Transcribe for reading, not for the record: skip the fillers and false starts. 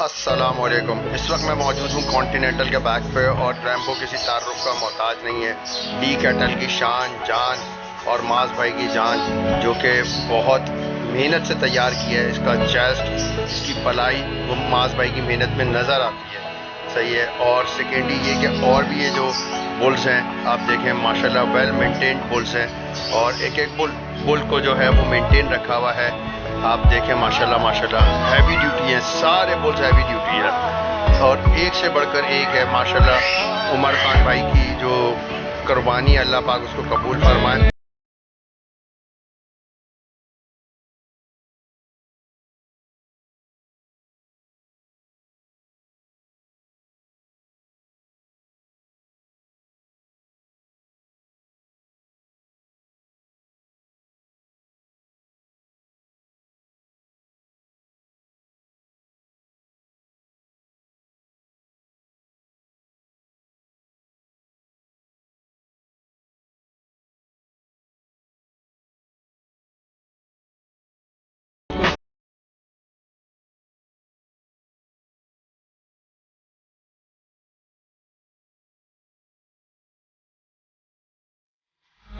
अस्सलामुअलैकुम। इस वक्त मैं मौजूद हूँ कॉन्टिनेंटल के बैक पे और रैम्बो किसी तारुफ का मोहताज नहीं है। डी कैटल की शान जान और माज भाई की जान जो कि बहुत मेहनत से तैयार किया है। इसका चेस्ट, इसकी पलाई वो माज भाई की मेहनत में नज़र आती है। सही है। और सेकेंडली ये कि और भी ये जो बुल्स हैं आप देखें माशाल्लाह वेल मेंटेन्ड बुल्स हैं और एक एक बुल को जो है वो मेंटेन रखा हुआ है। आप देखें माशाल्लाह माशाल्लाह हैवी ड्यूटी है, सारे बुल्स हैवी ड्यूटी है और एक से बढ़कर एक है माशाल्लाह। उमर खान भाई की जो कुर्बानी अल्लाह पाक उसको कबूल फरमाए।